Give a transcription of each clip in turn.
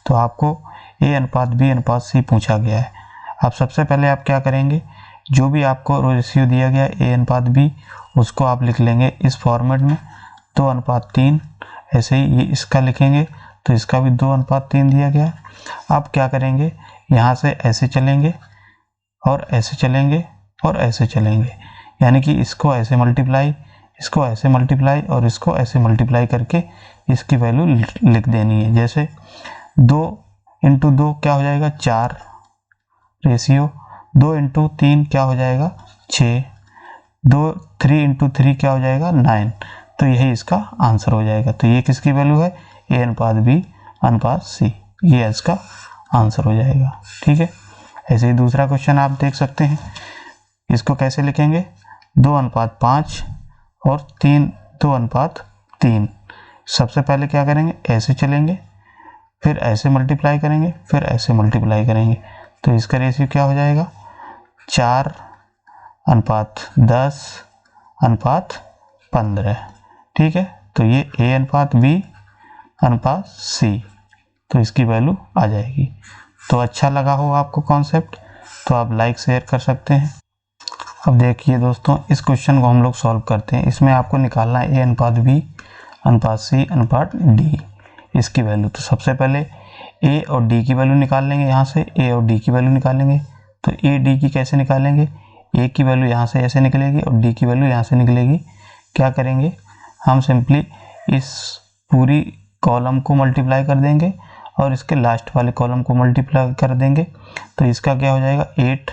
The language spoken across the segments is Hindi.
तो आपको A अनुपात B अनुपात C पूछा गया है। अब सबसे पहले आप क्या करेंगे, जो भी आपको रेशियो दिया गया A अनुपात B उसको आप लिख लेंगे इस फॉर्मेट में 2:3। ऐसे ही ये इसका लिखेंगे तो इसका भी 2:3 दिया गया है। अब क्या करेंगे, यहाँ से ऐसे चलेंगे और ऐसे चलेंगे और ऐसे चलेंगे, यानी कि इसको ऐसे मल्टीप्लाई, इसको ऐसे मल्टीप्लाई और इसको ऐसे मल्टीप्लाई करके इसकी वैल्यू लिख देनी है। जैसे 2 × 2 क्या हो जाएगा 4 रेशियो, 2 × 3 क्या हो जाएगा 6, 3 × 3 क्या हो जाएगा 9। तो यही इसका आंसर हो जाएगा। तो ये किसकी वैल्यू है, A अनुपात B अनुपात C, ये इसका आंसर हो जाएगा। ठीक है, ऐसे ही दूसरा क्वेश्चन आप देख सकते हैं। इसको कैसे लिखेंगे, 2:5 और 2:3। सबसे पहले क्या करेंगे, ऐसे चलेंगे, फिर ऐसे मल्टीप्लाई करेंगे, फिर ऐसे मल्टीप्लाई करेंगे, तो इसका रेशियो क्या हो जाएगा 4:10:15। ठीक है, तो ये A अनुपात B अनुपात C, तो इसकी वैल्यू आ जाएगी। तो अच्छा लगा हो आपको कॉन्सेप्ट तो आप लाइक शेयर कर सकते हैं। अब देखिए दोस्तों, इस क्वेश्चन को हम लोग सॉल्व करते हैं। इसमें आपको निकालना है A अनुपात B अनुपात C अनुपात D, इसकी वैल्यू। तो सबसे पहले A और D की वैल्यू निकाल लेंगे, यहाँ से A और D की वैल्यू निकालेंगे। तो A D की कैसे निकालेंगे, A की वैल्यू यहाँ से ऐसे निकलेगी और D की वैल्यू यहाँ से निकलेगी। क्या करेंगे, हम सिंपली इस पूरी कॉलम को मल्टीप्लाई कर देंगे और इसके लास्ट वाले कॉलम को मल्टीप्लाई कर देंगे। तो इसका क्या हो जाएगा 8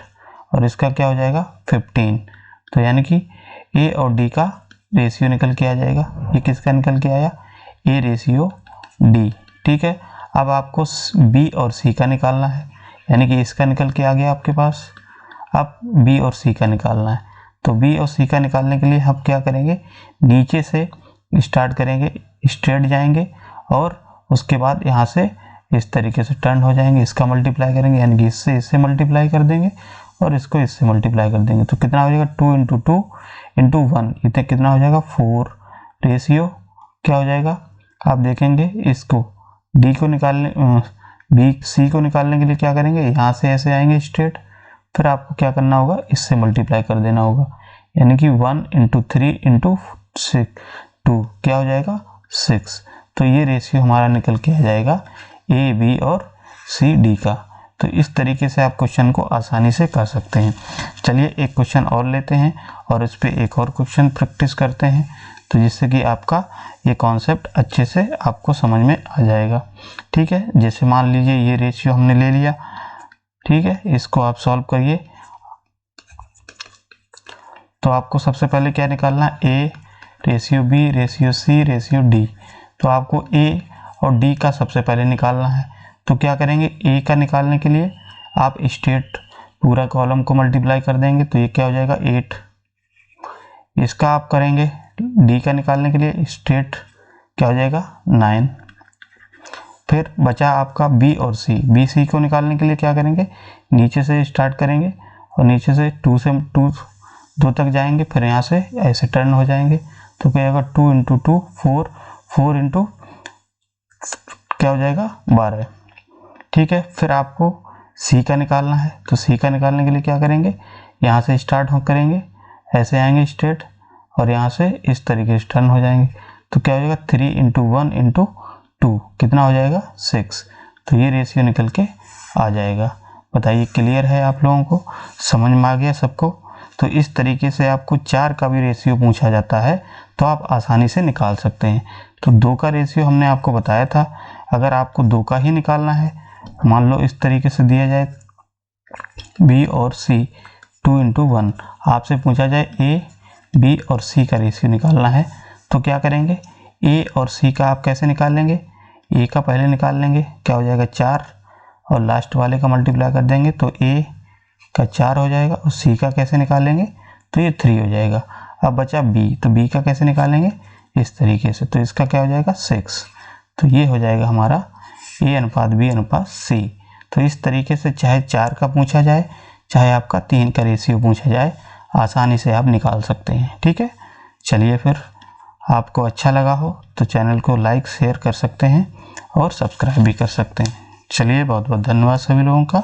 और इसका क्या हो जाएगा 15। तो यानी कि A और D का रेशियो निकल के आ जाएगा। ये किसका निकल के आया, A रेशियो D। ठीक है, अब आपको B और C का निकालना है, यानी कि इसका निकल के आ गया आपके पास। अब B और C का निकालना है, तो B और C का निकालने के लिए हम क्या करेंगे, नीचे से स्टार्ट करेंगे, स्ट्रेट जाएंगे और उसके बाद यहाँ से इस तरीके से टर्न हो जाएंगे, इसका मल्टीप्लाई करेंगे, यानी कि इससे मल्टीप्लाई कर देंगे और इसको इससे मल्टीप्लाई कर देंगे। तो कितना हो जाएगा 2 × 2 × 1, इतने कितना हो जाएगा 4 रेशियो क्या हो जाएगा। आप देखेंगे इसको D को निकालने C को निकालने के लिए क्या करेंगे, यहाँ से ऐसे आएंगे स्ट्रेट, फिर आपको क्या करना होगा, इससे मल्टीप्लाई कर देना होगा, यानी कि 1 × 3 × 6 2 क्या हो जाएगा 6। तो ये रेशियो हमारा निकल के आ जाएगा A B और C D का। तो इस तरीके से आप क्वेश्चन को आसानी से कर सकते हैं। चलिए एक क्वेश्चन और लेते हैं और इस पे एक और क्वेश्चन प्रैक्टिस करते हैं, तो जिससे कि आपका ये कॉन्सेप्ट अच्छे से आपको समझ में आ जाएगा। ठीक है, जैसे मान लीजिए ये रेशियो हमने ले लिया, ठीक है, इसको आप सॉल्व करिए। तो आपको सबसे पहले क्या निकालना है, A ratio B ratio C ratio D। तो आपको A और D का सबसे पहले निकालना है। तो क्या करेंगे, A का निकालने के लिए आप स्ट्रेट पूरा कॉलम को मल्टीप्लाई कर देंगे, तो ये क्या हो जाएगा 8। इसका आप करेंगे D का निकालने के लिए स्ट्रेट क्या हो जाएगा 9। फिर बचा आपका B और C। B C को निकालने के लिए क्या करेंगे, नीचे से स्टार्ट करेंगे और नीचे से 2 से 2 तक जाएंगे, फिर यहाँ से ऐसे टर्न हो जाएंगे। तो क्या होगा 2 × 2 4 4 × क्या हो जाएगा 12। ठीक है, फिर आपको C का निकालना है। तो C का निकालने के लिए क्या करेंगे, यहाँ से स्टार्ट करेंगे, ऐसे आएंगे स्ट्रेट और यहाँ से इस तरीके से टर्न हो जाएंगे। तो क्या हो जाएगा 3 × 1 × 2 कितना हो जाएगा 6। तो ये रेशियो निकल के आ जाएगा। बताइए क्लियर है, आप लोगों को समझ में आ गया सबको। तो इस तरीके से आपको 4 का भी रेशियो पूछा जाता है तो आप आसानी से निकाल सकते हैं। तो 2 का रेशियो हमने आपको बताया था। अगर आपको 2 का ही निकालना है, मान लो इस तरीके से दिया जाए B और C 2 × 1, आपसे पूछा जाए A B और C का रेशियो निकालना है, तो क्या करेंगे, A और C का आप कैसे निकाल लेंगे, A का पहले निकाल लेंगे, क्या हो जाएगा 4 और लास्ट वाले का मल्टीप्लाई कर देंगे तो A का 4 हो जाएगा और C का कैसे निकालेंगे, तो ये 3 हो जाएगा। अब बचा B, तो B का कैसे निकालेंगे, इस तरीके से, तो इसका क्या हो जाएगा 6। तो ये हो जाएगा हमारा A अनुपात B अनुपात C। तो इस तरीके से चाहे 4 का पूछा जाए चाहे आपका 3 का रेशियो पूछा जाए, आसानी से आप निकाल सकते हैं। ठीक है, चलिए फिर आपको अच्छा लगा हो तो चैनल को लाइक शेयर कर सकते हैं और सब्सक्राइब भी कर सकते हैं। चलिए बहुत बहुत धन्यवाद सभी लोगों का।